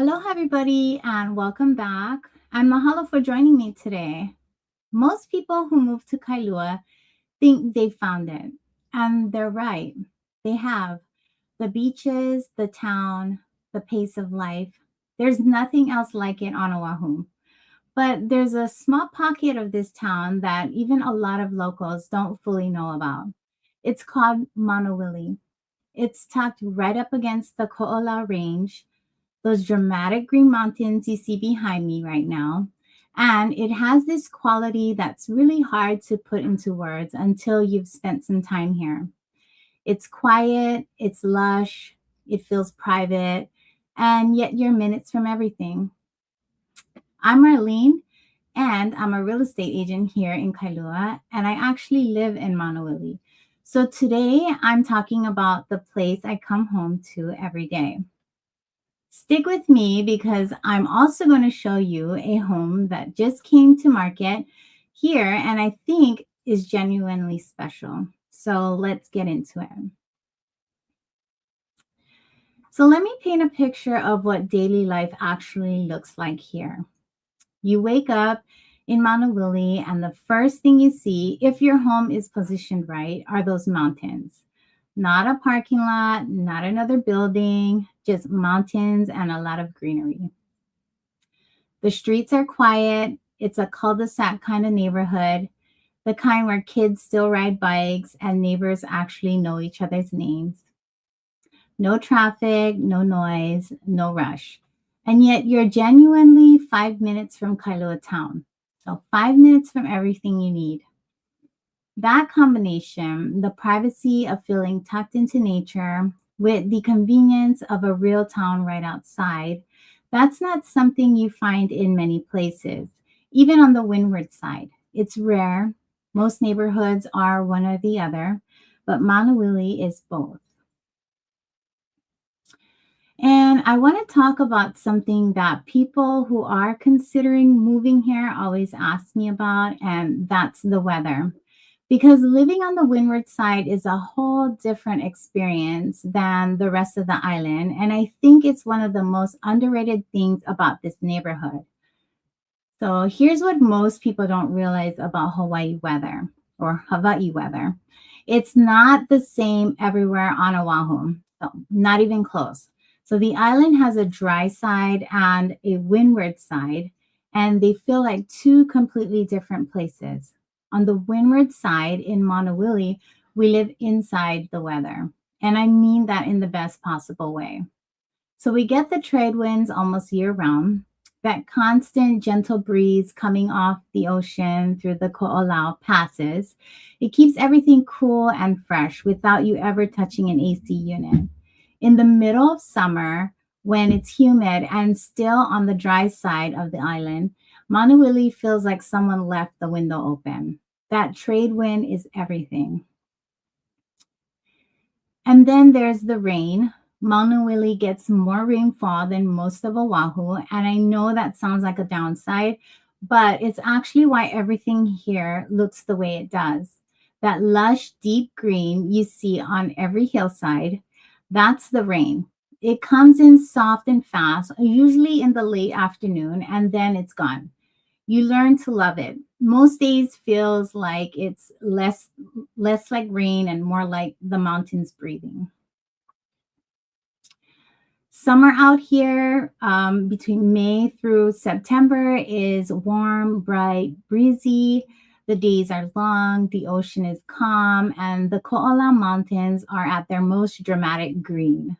Aloha, everybody, and welcome back. And mahalo for joining me today. Most people who move to Kailua think they found it, and they're right. They have the beaches, the town, the pace of life. There's nothing else like it on Oahu. But there's a small pocket of this town that even a lot of locals don't fully know about. It's called Maunawili. It's tucked right up against the Ko'ola Range, those dramatic green mountains you see behind me right now. And it has this quality that's really hard to put into words until you've spent some time here. It's quiet, it's lush, it feels private, and yet you're minutes from everything. I'm Marlene, and I'm a real estate agent here in Kailua, and I actually live in Maunawili. So today I'm talking about the place I come home to every day. Stick with me because I'm also going to show you a home that just came to market here and I think is genuinely special. So let's get into it. So let me paint a picture of what daily life actually looks like here. You wake up in Maunawili, and the first thing you see, if your home is positioned right, are those mountains. Not a parking lot, not another building, just mountains and a lot of greenery. The streets are quiet. It's a cul-de-sac kind of neighborhood, the kind where kids still ride bikes and neighbors actually know each other's names. No traffic, no noise, no rush. And yet you're genuinely 5 minutes from Kailua town. So 5 minutes from everything you need. That combination, the privacy of feeling tucked into nature with the convenience of a real town right outside, that's not something you find in many places, even on the windward side. It's rare. Most neighborhoods are one or the other, but Maunawili is both. And I want to talk about something that people who are considering moving here always ask me about, and that's the weather. Because living on the windward side is a whole different experience than the rest of the island. And I think it's one of the most underrated things about this neighborhood. So here's what most people don't realize about Hawaii weather or Hawaii weather. It's not the same everywhere on Oahu, so not even close. So the island has a dry side and a windward side, and they feel like two completely different places. On the windward side in Maunawili, we live inside the weather. And I mean that in the best possible way. So we get the trade winds almost year round, that constant gentle breeze coming off the ocean through the Ko'olau passes. It keeps everything cool and fresh without you ever touching an AC unit. In the middle of summer, when it's humid and still on the dry side of the island, Maunawili feels like someone left the window open. That trade wind is everything. And then there's the rain. Maunawili gets more rainfall than most of Oahu, and I know that sounds like a downside, but it's actually why everything here looks the way it does. That lush, deep green you see on every hillside, that's the rain. It comes in soft and fast, usually in the late afternoon, and then it's gone. You learn to love it. Most days feels like it's less like rain and more like the mountains breathing. Summer out here between May through September is warm, bright, breezy. The days are long, the ocean is calm, and the Ko'ola Mountains are at their most dramatic green.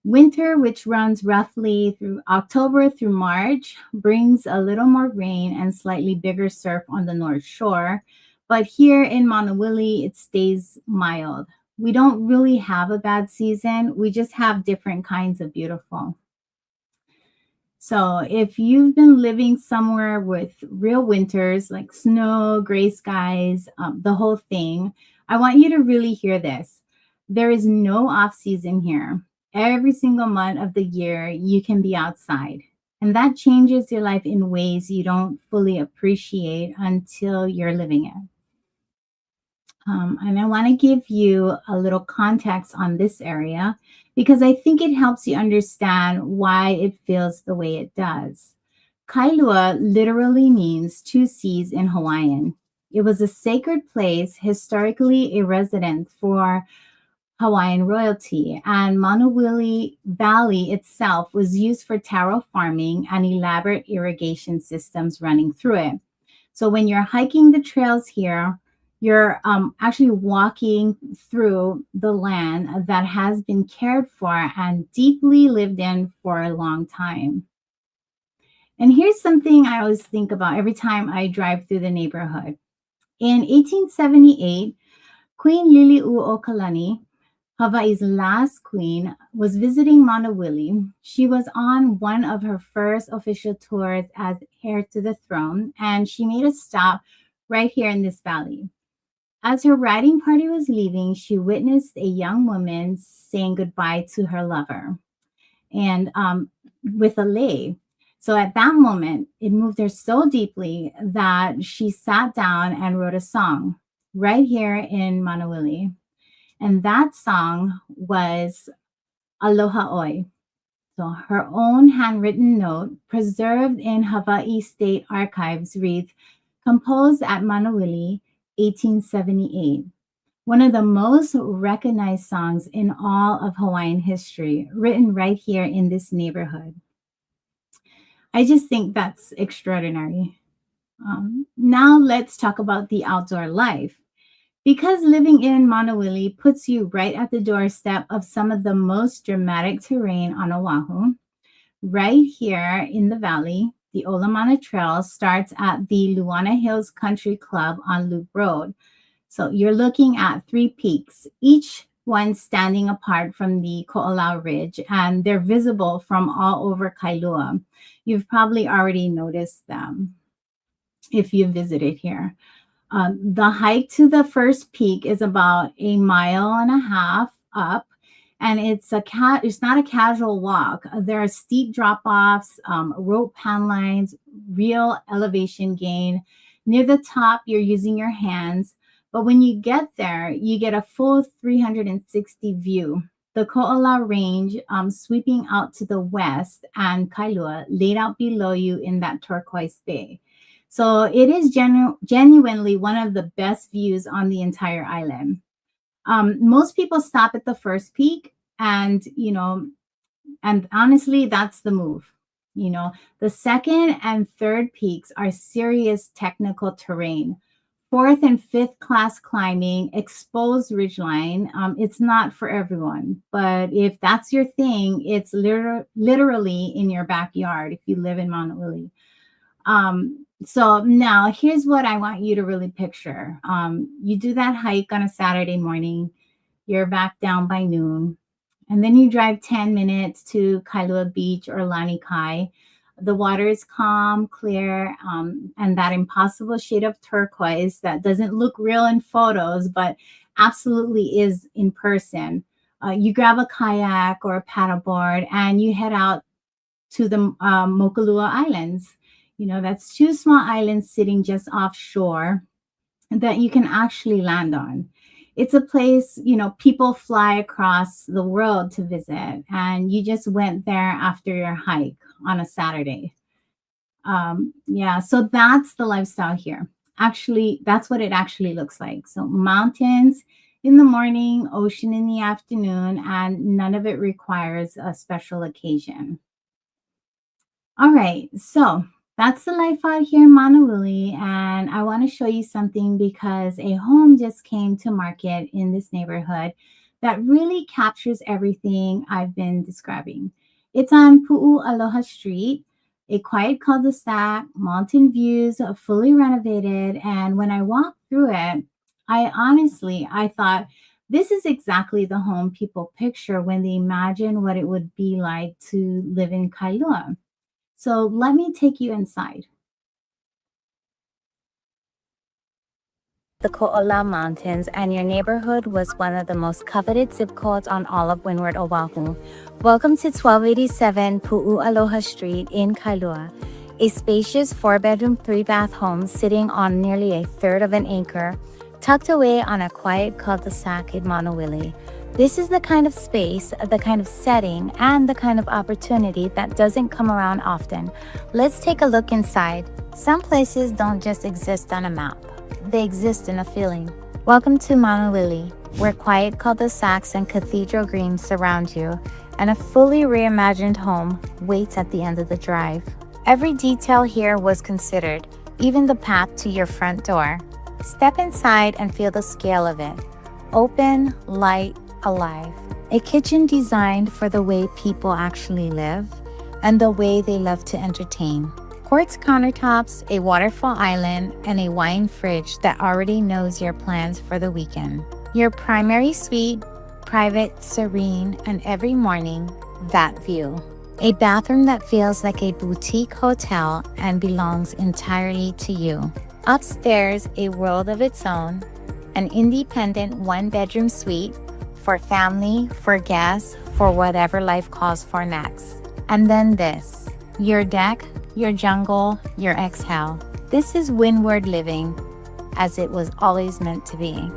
Winter, which runs roughly through October through March, brings a little more rain and slightly bigger surf on the North Shore. But here in Maunawili, it stays mild. We don't really have a bad season. We just have different kinds of beautiful. So if you've been living somewhere with real winters like snow, gray skies, the whole thing, I want you to really hear this. There is no off season here. Every single month of the year, you can be outside. And that changes your life in ways you don't fully appreciate until you're living it. And I want to give you a little context on this area because I think it helps you understand why it feels the way it does. Kailua literally means two seas in Hawaiian. It was a sacred place, historically a residence for Hawaiian royalty, and Maunawili Valley itself was used for taro farming and elaborate irrigation systems running through it. So when you're hiking the trails here, you're actually walking through the land that has been cared for and deeply lived in for a long time. And here's something I always think about every time I drive through the neighborhood. In 1878, Queen Liliuokalani, Hawaii's last queen, was visiting Maunawili. She was on one of her first official tours as heir to the throne, and she made a stop right here in this valley. As her riding party was leaving, she witnessed a young woman saying goodbye to her lover and with a lei. So at that moment, it moved her so deeply that she sat down and wrote a song right here in Maunawili. And that song was Aloha Oe. So her own handwritten note, preserved in Hawaii State Archives, reads, composed at Maunawili, 1878. One of the most recognized songs in all of Hawaiian history, written right here in this neighborhood. I just think that's extraordinary. Now let's talk about the outdoor life. Because living in Maunawili puts you right at the doorstep of some of the most dramatic terrain on Oahu, right here in the valley, the Olamana Trail starts at the Luana Hills Country Club on Loop Road. So you're looking at three peaks, each one standing apart from the Ko'olau Ridge, and they're visible from all over Kailua. You've probably already noticed them if you visited here. The hike to the first peak is about a mile and a half up, and it's not a casual walk. There are steep drop-offs, rope pan lines, real elevation gain. Near the top, you're using your hands, but when you get there, you get a full 360 view. The Ko'olau Range sweeping out to the west, and Kailua laid out below you in that turquoise bay. So it is genuinely one of the best views on the entire island. Most people stop at the first peak, and honestly, that's the move. The second and third peaks are serious technical terrain. Fourth and fifth class climbing, exposed ridgeline. It's not for everyone, but if that's your thing, it's literally in your backyard if you live in Maunawili. So now here's what I want you to really picture. You do that hike on a Saturday morning, you're back down by noon, and then you drive 10 minutes to Kailua Beach or Lanikai. The water is calm, clear, and that impossible shade of turquoise that doesn't look real in photos, but absolutely is in person. You grab a kayak or a paddleboard and you head out to the Mokulua Islands. That's two small islands sitting just offshore that you can actually land on. It's a place, people fly across the world to visit, and you just went there after your hike on a Saturday. Yeah, so that's the lifestyle here. Actually, that's what it actually looks like. So mountains in the morning, ocean in the afternoon, and none of it requires a special occasion. All right, so that's the life out here in Maunawili, and I want to show you something because a home just came to market in this neighborhood that really captures everything I've been describing. It's on Pu'u Aloha Street, a quiet cul-de-sac, mountain views, fully renovated, and when I walked through it, I thought this is exactly the home people picture when they imagine what it would be like to live in Kailua. So let me take you inside. The Ko'olau Mountains, and your neighborhood was one of the most coveted zip codes on all of Windward Oahu. Welcome to 1287 Pu'u Aloha Street in Kailua, a spacious 4-bedroom, 3-bath home sitting on nearly a third of an acre, tucked away on a quiet cul-de-sac in Maunawili. This is the kind of space, the kind of setting, and the kind of opportunity that doesn't come around often. Let's take a look inside. Some places don't just exist on a map. They exist in a feeling. Welcome to Maunawili, where quiet cul-de-sacs and cathedral greens surround you, and a fully reimagined home waits at the end of the drive. Every detail here was considered, even the path to your front door. Step inside and feel the scale of it. Open, light, alive. A kitchen designed for the way people actually live and the way they love to entertain. Quartz countertops, a waterfall island, and a wine fridge that already knows your plans for the weekend. Your primary suite, private, serene, and every morning, that view. A bathroom that feels like a boutique hotel and belongs entirely to you. Upstairs, a world of its own, an independent one-bedroom suite for family, for guests, for whatever life calls for next. And then this, your deck, your jungle, your exhale. This is windward living, as it was always meant to be.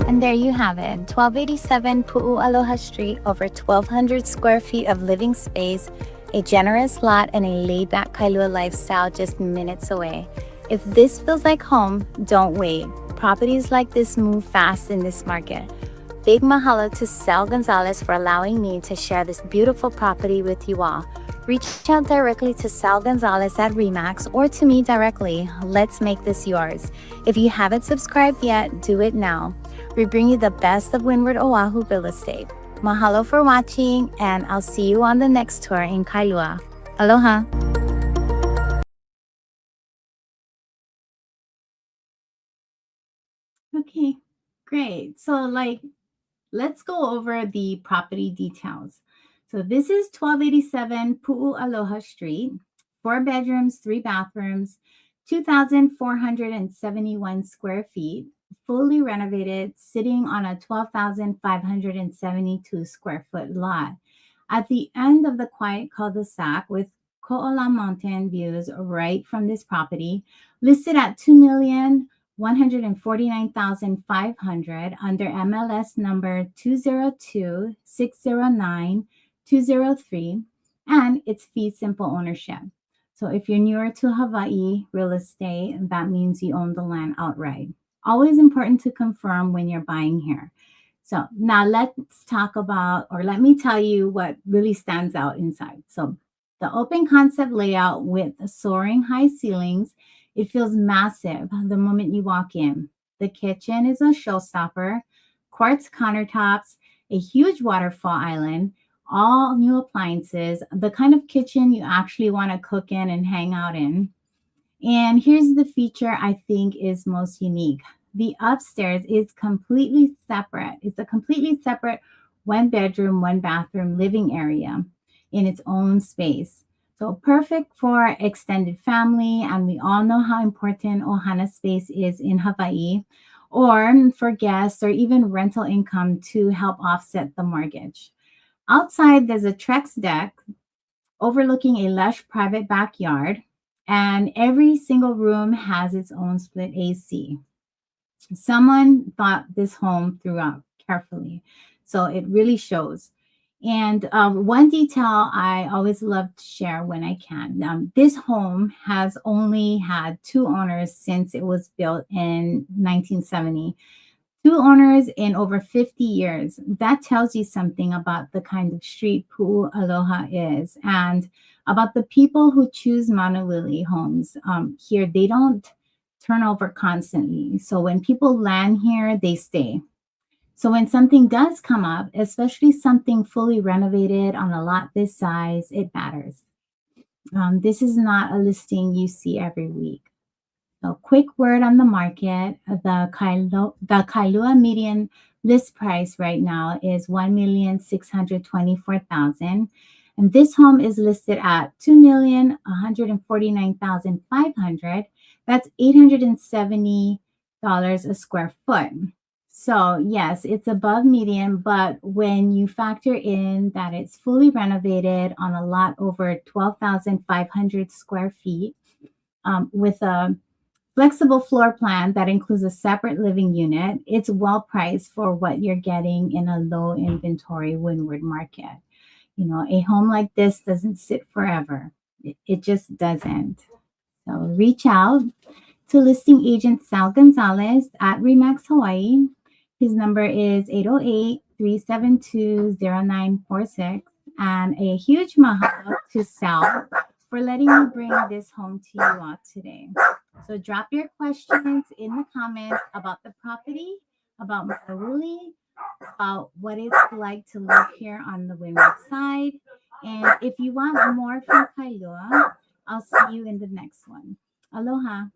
And there you have it, 1287 Pu'u Aloha Street, over 1,200 square feet of living space, a generous lot, and a laid-back Kailua lifestyle just minutes away. If this feels like home, don't wait. Properties like this move fast in this market. Big mahalo to Sal Gonzalez for allowing me to share this beautiful property with you all. Reach out directly to Sal Gonzalez at Remax or to me directly. Let's make this yours. If you haven't subscribed yet, do it now. We bring you the best of Windward Oahu real estate. Mahalo for watching, and I'll see you on the next tour in Kailua. Aloha! Okay, great. So let's go over the property details. So this is 1287 Pu'u Aloha Street, 4 bedrooms, 3 bathrooms, 2,471 square feet, fully renovated, sitting on a 12,572 square foot lot. At the end of the quiet cul-de-sac with Ko'ola Mountain views right from this property, listed at $2,149,500 under MLS number 202609203, and it's fee simple ownership. So if you're newer to Hawaii real estate, that means you own the land outright. Always important to confirm when you're buying here. So now let's talk about, or let me tell you what really stands out inside. So the open concept layout with soaring high ceilings, it feels massive the moment you walk in. The kitchen is a showstopper, quartz countertops, a huge waterfall island, all new appliances, the kind of kitchen you actually want to cook in and hang out in. And here's the feature I think is most unique. The upstairs is completely separate. It's a completely separate 1 bedroom, 1 bathroom living area in its own space. So perfect for extended family. And we all know how important ohana space is in Hawaii, or for guests or even rental income to help offset the mortgage. Outside, there's a Trex deck overlooking a lush private backyard, and every single room has its own split AC. Someone thought this home throughout carefully, so it really shows. And one detail I always love to share when I can, this home has only had 2 owners since it was built in 1970. 2 owners in over 50 years. That tells you something about the kind of street Pu'u Aloha is, and about the people who choose Maunawili homes. Here, they don't turn over constantly. So when people land here, they stay. So when something does come up, especially something fully renovated on a lot this size, it matters. This is not a listing you see every week. So, quick word on the market: the Kailua median list price right now is 1,624,000, and this home is listed at 2,149,500. That's $870 a square foot. So, yes, it's above median, but when you factor in that it's fully renovated on a lot over 12,500 square feet, with a flexible floor plan that includes a separate living unit, it's well priced for what you're getting in a low inventory windward market. A home like this doesn't sit forever. It just doesn't. So reach out to listing agent Sal Gonzalez at Remax Hawaii. His number is 808-372-0946. And a huge mahalo to Sal for letting me bring this home to you all today. So drop your questions in the comments about the property, about Maunawili, about what it's like to live here on the windward side. And if you want more from Kailua, I'll see you in the next one. Aloha.